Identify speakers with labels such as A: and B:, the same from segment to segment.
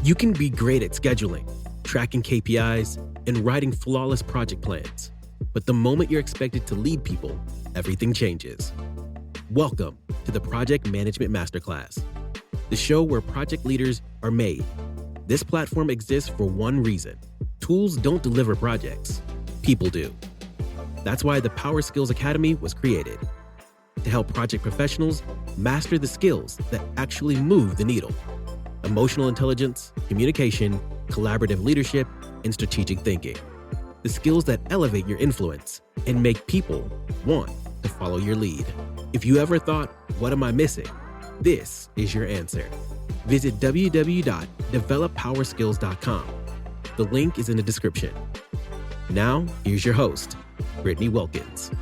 A: You can be great at scheduling, tracking KPIs, and writing flawless project plans. But the moment you're expected to lead people, everything changes. Welcome to the Project Management Masterclass, the show where project leaders are made. This platform exists for one reason. Tools don't deliver projects, people do. That's why the Power Skills Academy was created, to help project professionals master the skills that actually move the needle. Emotional intelligence, communication, collaborative leadership, and strategic thinking. The skills that elevate your influence and make people want to follow your lead. If you ever thought, what am I missing? This is your answer. Visit www.developpowerskills.com. The link is in the description. Now, here's your host, Brittany Wilkins.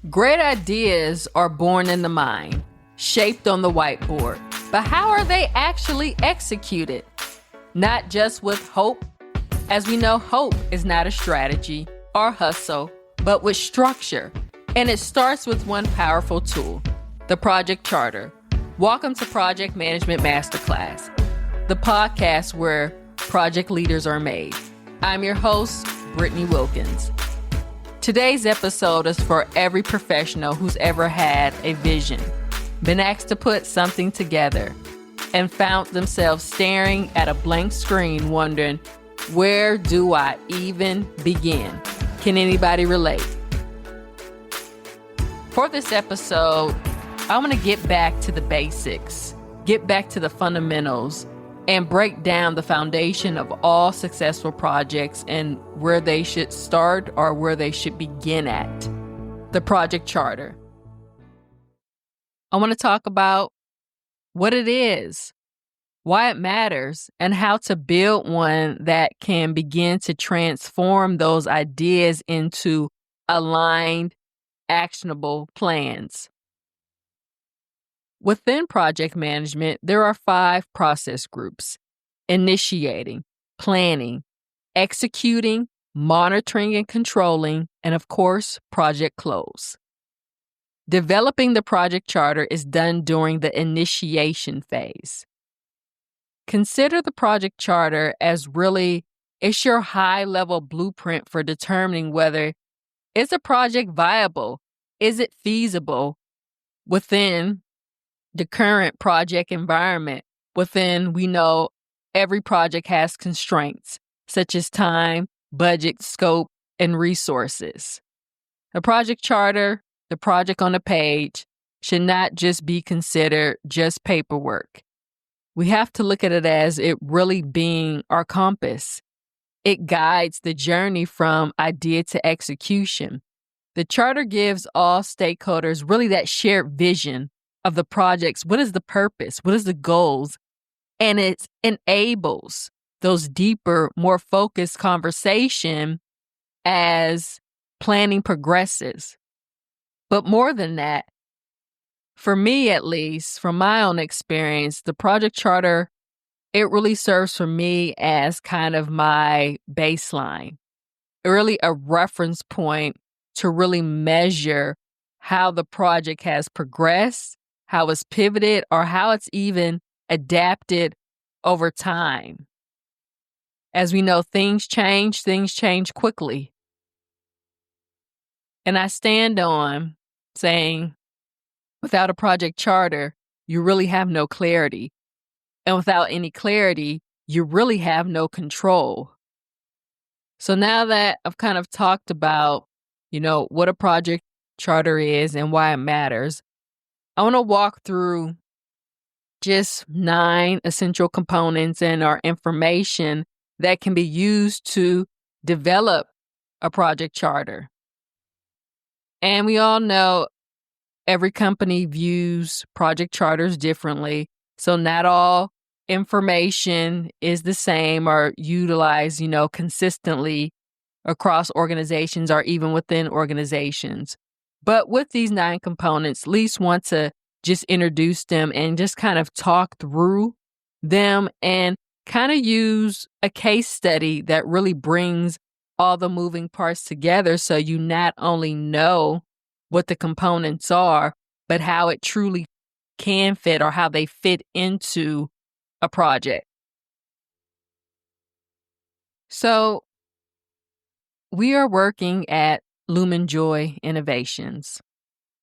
B: Great ideas are born in the mind, shaped on the whiteboard. But how are they actually executed? Not just with hope. As we know, hope is not a strategy or hustle, but with structure. And it starts with one powerful tool, the Project Charter. Welcome to Project Management Masterclass, the podcast where project leaders are made. I'm your host, Brittany Wilkins. Today's episode is for every professional who's ever had a vision, been asked to put something together, and found themselves staring at a blank screen wondering, where do I even begin? Can anybody relate? For this episode, I want to get back to the basics, get back to the fundamentals, and break down the foundation of all successful projects and where they should start or where they should begin at. The Project Charter. I want to talk about what it is, why it matters, and how to build one that can begin to transform those ideas into aligned, actionable plans. Within project management, there are 5 process groups: initiating, planning, executing, monitoring and controlling, and of course, project close. Developing the project charter is done during the initiation phase. Consider the project charter as really, it's your high-level blueprint for determining whether is a project viable, is it feasible within the current project environment. Within, we know every project has constraints, such as time, budget, scope, and resources. The project charter, the project on the page, should not just be considered just paperwork. We have to look at it as it really being our compass. It guides the journey from idea to execution. The charter gives all stakeholders really that shared vision of the projects. What is the purpose? What is the goals? And it enables those deeper, more focused conversation as planning progresses. But more than that, for me at least, from my own experience, the project charter, it really serves for me as kind of my baseline, really a reference point to really measure how the project has progressed, how it's pivoted, or how it's even adapted over time. As we know, things change quickly. And I stand on saying, without a project charter, you really have no clarity. And without any clarity, you really have no control. So now that I've kind of talked about, what a project charter is and why it matters, I want to walk through just 9 essential components and our information that can be used to develop a project charter. And we all know every company views project charters differently. So not all information is the same or utilized, consistently across organizations or even within organizations. But with these 9 components, at least want to just introduce them and just kind of talk through them and kind of use a case study that really brings all the moving parts together so you not only know what the components are, but how it truly can fit or how they fit into a project. So we are working at Lumen Joy Innovations,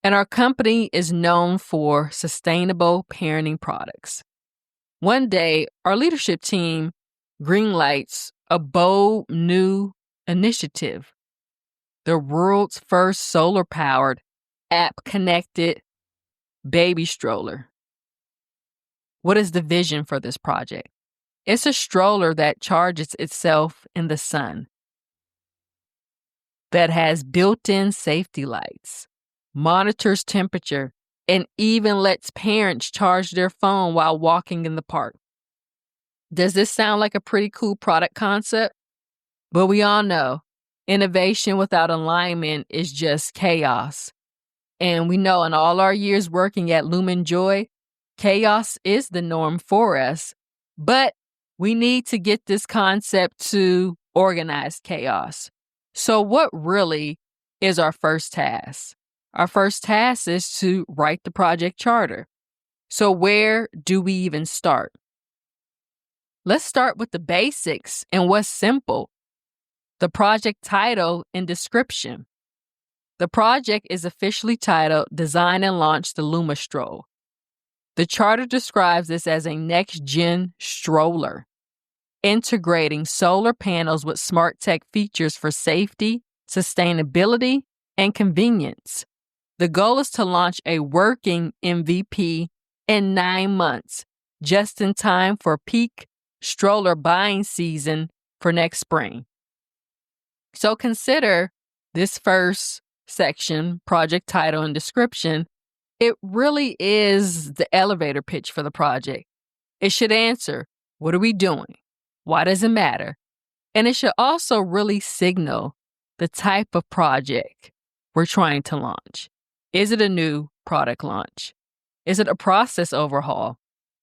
B: and our company is known for sustainable parenting products. One day, our leadership team greenlights a bold new initiative, the world's first solar-powered, app-connected baby stroller. What is the vision for this project? It's a stroller that charges itself in the sun, that has built-in safety lights, monitors temperature, and even lets parents charge their phone while walking in the park. Does this sound like a pretty cool product concept? But we all know innovation without alignment is just chaos. And we know in all our years working at Lumen Joy, chaos is the norm for us. But we need to get this concept to organized chaos. So what really is our first task? Our first task is to write the project charter. So where do we even start? Let's start with the basics and what's simple. The project title and description. The project is officially titled Design and Launch the LumaStroll. The charter describes this as a next-gen stroller, integrating solar panels with smart tech features for safety, sustainability, and convenience. The goal is to launch a working MVP in 9 months, just in time for peak stroller buying season for next spring. So consider this first section, project title and description. It really is the elevator pitch for the project. It should answer, what are we doing? Why does it matter? And it should also really signal the type of project we're trying to launch. Is it a new product launch? Is it a process overhaul?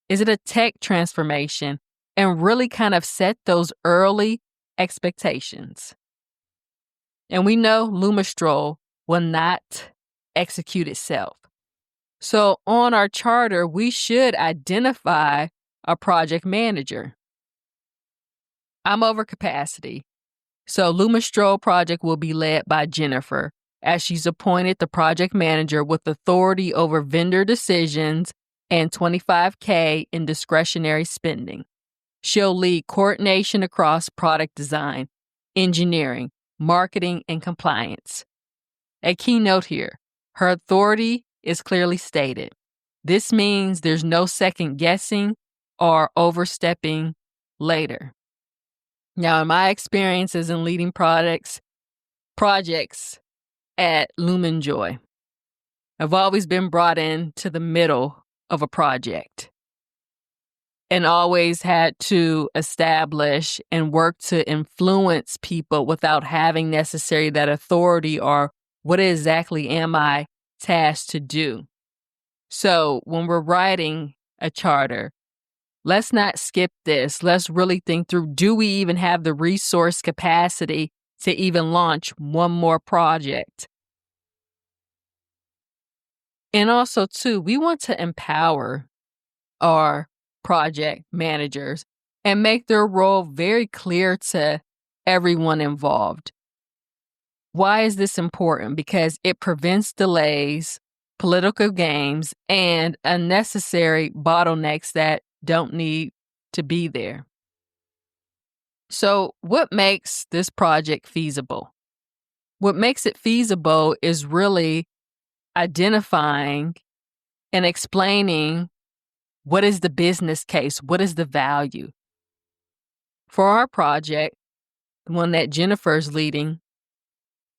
B: Is it a tech transformation? And really kind of set those early expectations. And we know LumaStroll will not execute itself. So on our charter, we should identify a project manager. I'm over capacity. So LumaStroll project will be led by Jennifer, as she's appointed the project manager with authority over vendor decisions and $25,000 in discretionary spending. She'll lead coordination across product design, engineering, marketing, and compliance. A key note here, her authority is clearly stated. This means there's no second guessing or overstepping later. Now, in my experiences in leading projects at Lumen Joy, I've always been brought in to the middle of a project and always had to establish and work to influence people without having necessarily that authority or what exactly am I tasked to do. So when we're writing a charter, let's not skip this. Let's really think through, do we even have the resource capacity to even launch one more project? And also, too, we want to empower our project managers and make their role very clear to everyone involved. Why is this important? Because it prevents delays, political games, and unnecessary bottlenecks that don't need to be there. So, what makes this project feasible? What makes it feasible is really identifying and explaining what is the business case, what is the value. For our project, the one that Jennifer's leading,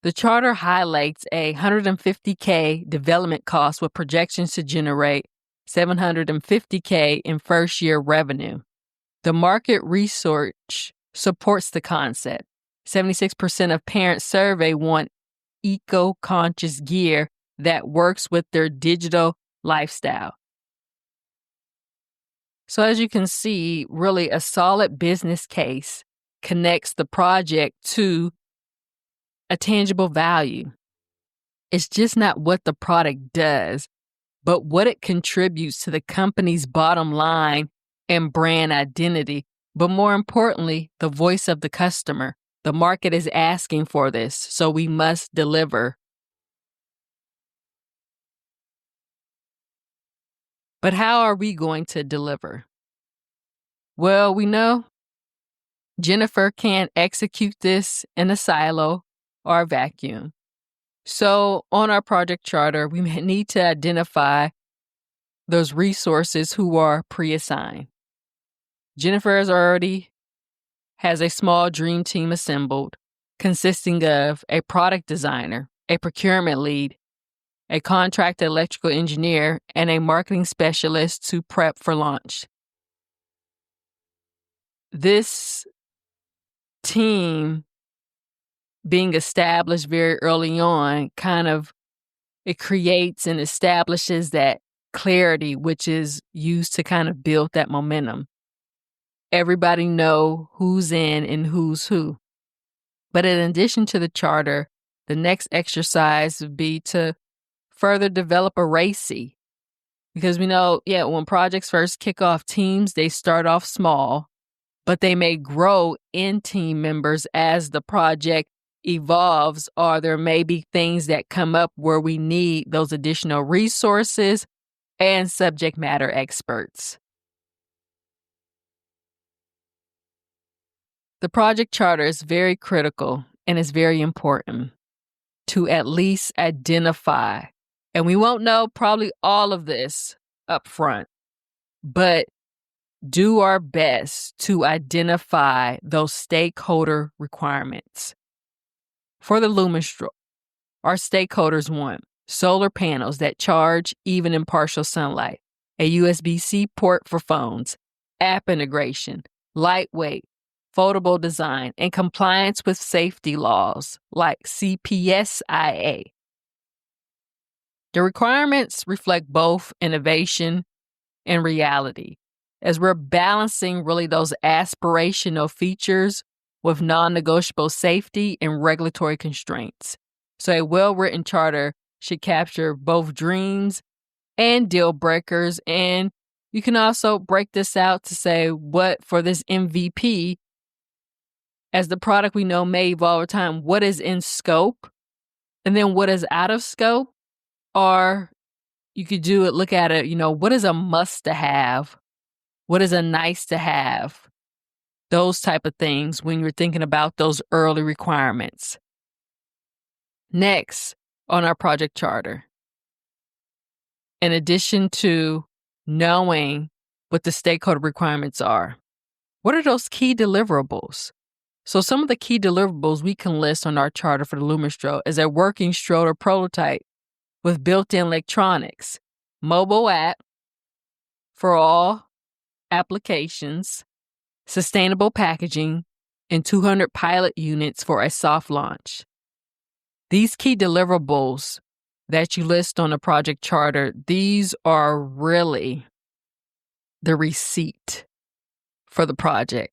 B: the charter highlights a $150,000 development cost with projections to generate $750,000 in first-year revenue. The market research supports the concept. 76% of parents surveyed want eco-conscious gear that works with their digital lifestyle. So as you can see, really a solid business case connects the project to a tangible value. It's just not what the product does, but what it contributes to the company's bottom line and brand identity, but more importantly, the voice of the customer. The market is asking for this, so we must deliver. But how are we going to deliver? Well, we know Jennifer can't execute this in a silo or a vacuum. So on our project charter, we need to identify those resources who are pre-assigned. Jennifer has a small dream team assembled consisting of a product designer, a procurement lead, a contract electrical engineer, and a marketing specialist to prep for launch. This team being established very early on it creates and establishes that clarity, which is used to kind of build that momentum. Everybody know who's in and who's who. But in addition to the charter, the next exercise would be to further develop a RACI. Because we know, when projects first kick off, teams, they start off small, but they may grow in team members as the project evolves, or there may be things that come up where we need those additional resources and subject matter experts. The project charter is very critical and is very important to at least identify. And we won't know probably all of this up front, but do our best to identify those stakeholder requirements. For the Lumenstro, our stakeholders want solar panels that charge even in partial sunlight, a USB-C port for phones, app integration, lightweight, foldable design, and compliance with safety laws like CPSIA. The requirements reflect both innovation and reality, as we're balancing really those aspirational features with non-negotiable safety and regulatory constraints. So a well-written charter should capture both dreams and deal breakers, and you can also break this out to say what for this MVP, as the product we know may evolve over time, what is in scope, and then what is out of scope. Or you could look at it, what is a must to have? What is a nice to have? Those type of things when you're thinking about those early requirements. Next on our project charter, in addition to knowing what the stakeholder requirements are, what are those key deliverables? So some of the key deliverables we can list on our charter for the Lumenstro is a working stroller prototype with built-in electronics, mobile app for all applications, sustainable packaging, and 200 pilot units for a soft launch. These key deliverables that you list on the project charter, these are really the receipt for the project.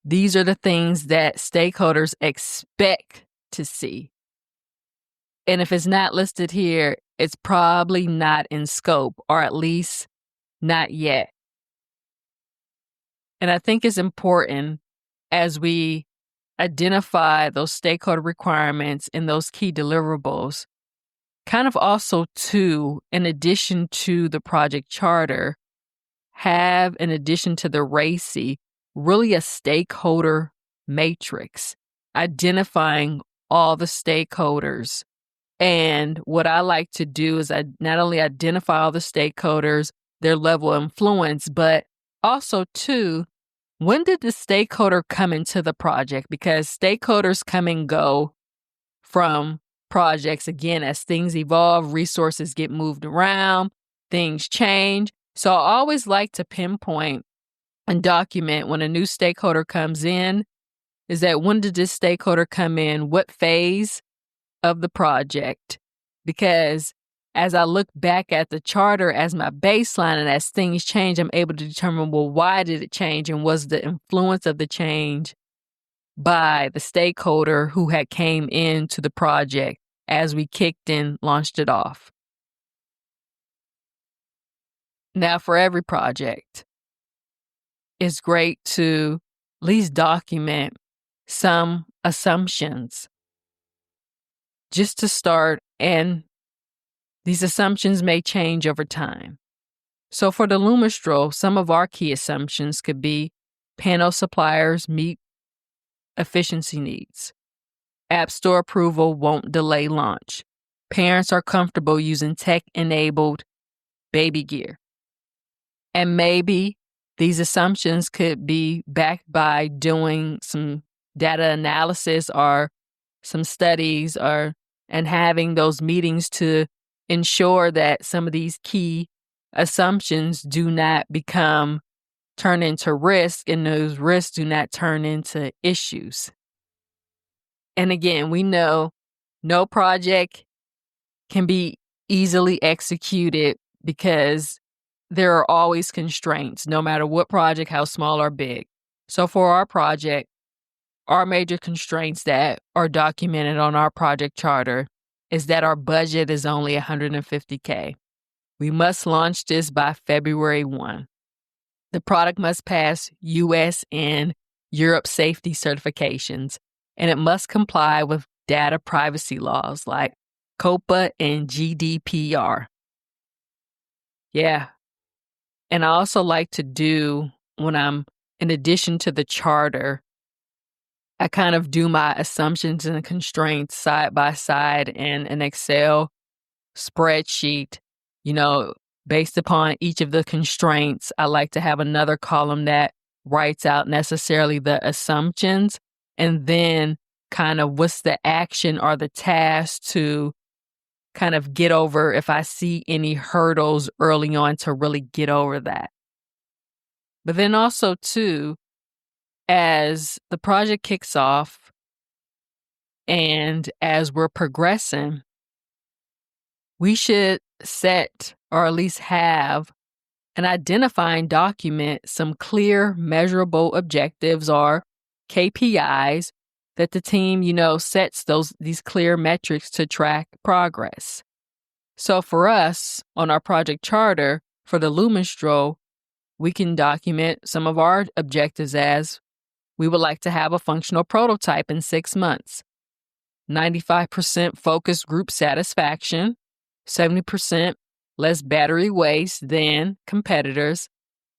B: These are the things that stakeholders expect to see. And if it's not listed here, it's probably not in scope, or at least not yet. And I think it's important as we identify those stakeholder requirements and those key deliverables, kind of also too, in addition to the project charter, have, in addition to the RACI, really a stakeholder matrix, identifying all the stakeholders. And what I like to do is I not only identify all the stakeholders, their level of influence, but also too, when did the stakeholder come into the project? Because stakeholders come and go from projects, again, as things evolve, resources get moved around, things change. So I always like to pinpoint and document when a new stakeholder comes in, is that when did this stakeholder come in? What phase of the project? Because as I look back at the charter as my baseline and as things change, I'm able to determine, well, why did it change? And was the influence of the change by the stakeholder who had came into the project as we kicked and launched it off? Now, for every project, it's great to at least document some assumptions just to start, and these assumptions may change over time. So for the Lumistro, some of our key assumptions could be panel suppliers meet efficiency needs. App Store approval won't delay launch. Parents are comfortable using tech-enabled baby gear. And maybe these assumptions could be backed by doing some data analysis or some studies and having those meetings to ensure that some of these key assumptions do not turn into risk, and those risks do not turn into issues. And again, we know no project can be easily executed because there are always constraints, no matter what project, how small or big. So for our project, our major constraints that are documented on our project charter is that our budget is only $150K. We must launch this by February 1. The product must pass US and Europe safety certifications, and it must comply with data privacy laws like COPPA and GDPR. Yeah. And I also like to do, when I'm, in addition to the charter, I kind of do my assumptions and constraints side by side in an Excel spreadsheet, based upon each of the constraints. I like to have another column that writes out necessarily the assumptions, and then kind of what's the action or the task to kind of get over if I see any hurdles early on to really get over that. But then also too, as the project kicks off and as we're progressing, we should set, or at least have, and identify and document some clear, measurable objectives or KPIs that the team, sets these clear metrics to track progress. So for us, on our project charter for the Lumistro, we can document some of our objectives as we would like to have a functional prototype in 6 months, 95% focused group satisfaction, 70% less battery waste than competitors,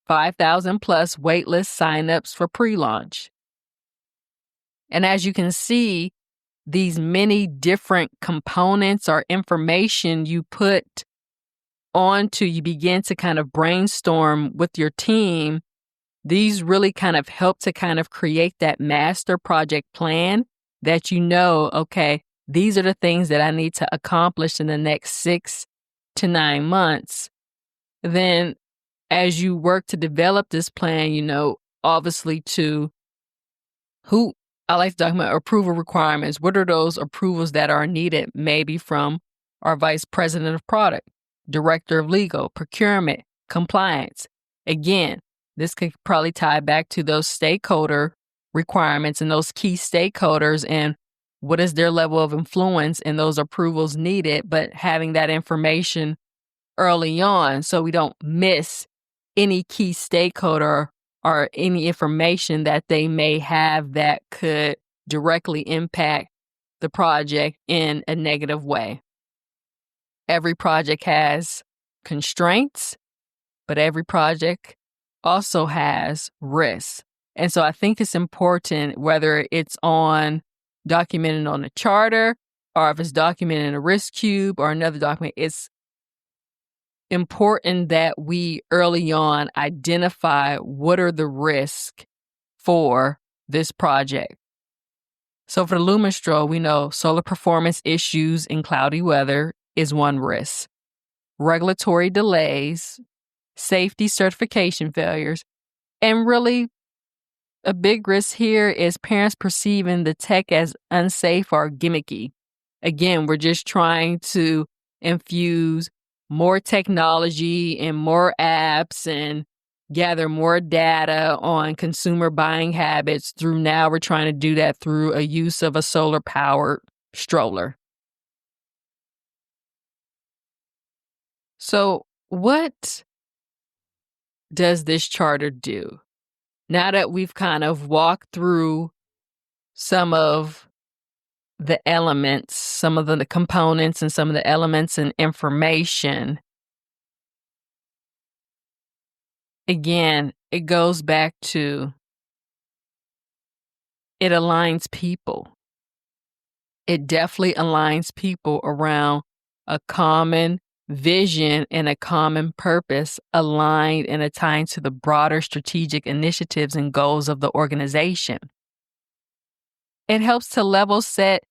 B: 5,000 plus waitlist signups for pre-launch. And as you can see, these many different components or information you put onto, you begin to kind of brainstorm with your team. These really kind of help to kind of create that master project plan that okay, these are the things that I need to accomplish in the next 6 to 9 months. Then as you work to develop this plan, obviously I like to document approval requirements. What are those approvals that are needed? Maybe from our vice president of product, director of legal, procurement, compliance. Again, this could probably tie back to those stakeholder requirements and those key stakeholders and what is their level of influence and those approvals needed, but having that information early on so we don't miss any key stakeholder or any information that they may have that could directly impact the project in a negative way. Every project has constraints, but every project also has risks. And so I think it's important, whether it's documented on a charter or if it's documented in a risk cube or another document, it's important that we early on identify what are the risks for this project. So for the Lumistro, we know solar performance issues in cloudy weather is one risk. Regulatory delays, safety certification failures, and really a big risk here is parents perceiving the tech as unsafe or gimmicky. Again, we're just trying to infuse more technology and more apps and gather more data on consumer buying habits now we're trying to do that through a use of a solar powered stroller. So what does this charter do? Now that we've kind of walked through some of the elements, some of the components and some of the elements and information, again, it goes back to it aligns people. It definitely aligns people around a common vision and a common purpose aligned and attined to the broader strategic initiatives and goals of the organization. It helps to level set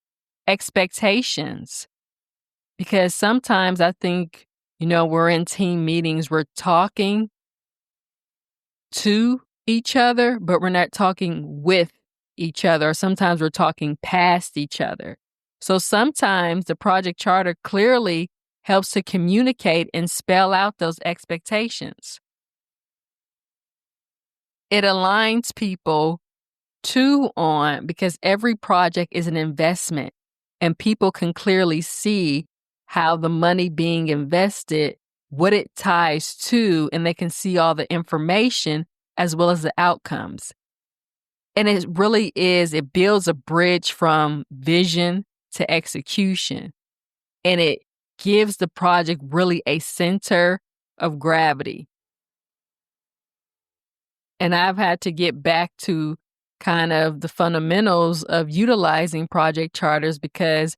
B: expectations because sometimes I think, we're in team meetings, we're talking to each other, but we're not talking with each other. Or sometimes we're talking past each other. So sometimes the project charter clearly helps to communicate and spell out those expectations. It aligns people because every project is an investment and people can clearly see how the money being invested, what it ties to, and they can see all the information as well as the outcomes. And it really it builds a bridge from vision to execution. And it gives the project really a center of gravity. And I've had to get back to kind of the fundamentals of utilizing project charters because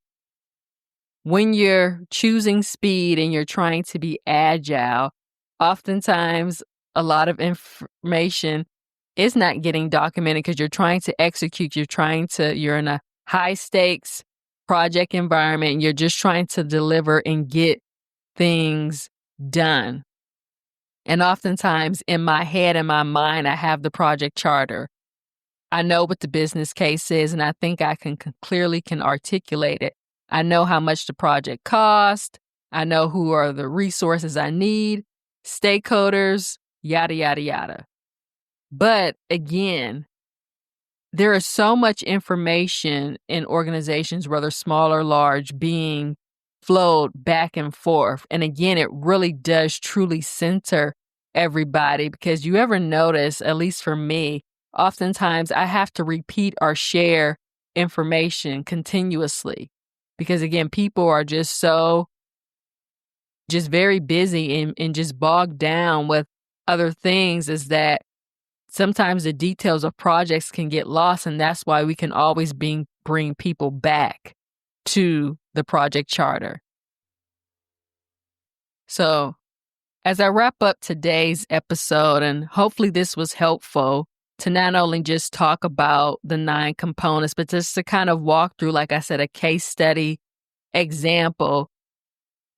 B: when you're choosing speed and you're trying to be agile, oftentimes a lot of information is not getting documented because you're trying to execute, you're in a high stakes project environment and you're just trying to deliver and get things done. And oftentimes in my head and my mind, I have the project charter. I know what the business case is, and I think I can clearly articulate it. I know how much the project cost. I know who are the resources I need, stakeholders, yada, yada, yada. But again, there is so much information in organizations, whether small or large, being flowed back and forth. And again, it really does truly center everybody because you ever notice, at least for me, oftentimes I have to repeat or share information continuously because again, people are just very busy and just bogged down with other things is that sometimes the details of projects can get lost, and that's why we can always bring people back to the project charter. So as I wrap up today's episode, and hopefully this was helpful to not only just talk about the 9 components, but just to kind of walk through, like I said, a case study example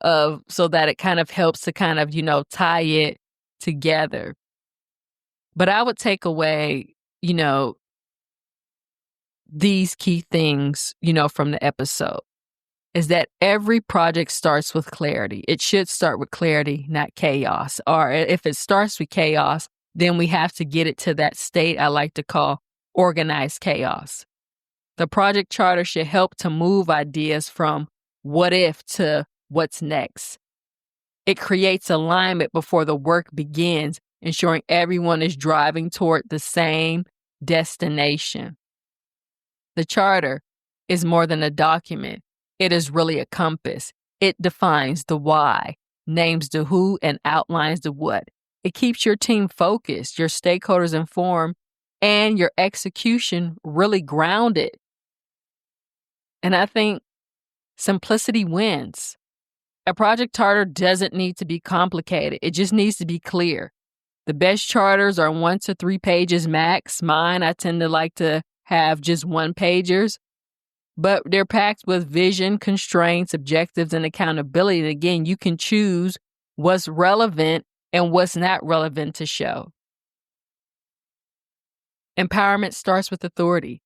B: so that it kind of helps to kind of, tie it together. But I would take away, these key things, from the episode is that every project starts with clarity. It should start with clarity, not chaos. Or if it starts with chaos, then we have to get it to that state I like to call organized chaos. The project charter should help to move ideas from what if to what's next. It creates alignment before the work begins, ensuring everyone is driving toward the same destination. The charter is more than a document. It is really a compass. It defines the why, names the who, and outlines the what. It keeps your team focused, your stakeholders informed, and your execution really grounded. And I think simplicity wins. A project charter doesn't need to be complicated. It just needs to be clear. The best charters are 1 to 3 pages max. Mine, I tend to like to have just 1-pagers, but they're packed with vision, constraints, objectives, and accountability. And again, you can choose what's relevant and what's not relevant to show. Empowerment starts with authority.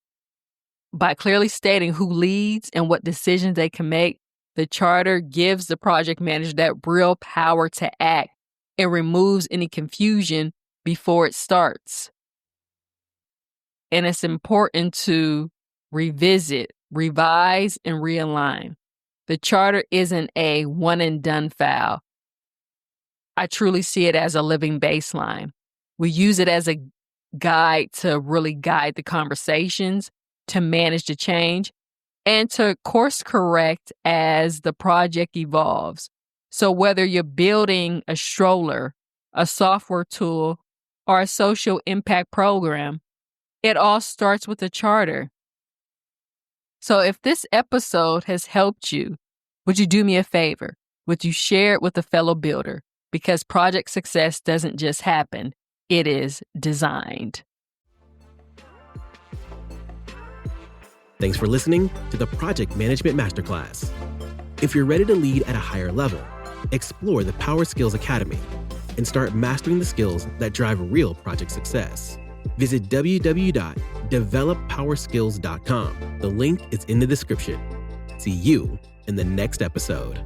B: By clearly stating who leads and what decisions they can make, the charter gives the project manager that real power to act and removes any confusion before it starts. And it's important to revisit, revise, and realign. The charter isn't a one and done file. I truly see it as a living baseline. We use it as a guide to really guide the conversations, to manage the change, and to course correct as the project evolves. So whether you're building a stroller, a software tool, or a social impact program, it all starts with a charter. So if this episode has helped you, would you do me a favor? Would you share it with a fellow builder? Because project success doesn't just happen, it is designed.
A: Thanks for listening to the Project Management Masterclass. If you're ready to lead at a higher level, explore the Power Skills Academy and start mastering the skills that drive real project success. Visit www.developpowerskills.com. The link is in the description. See you in the next episode.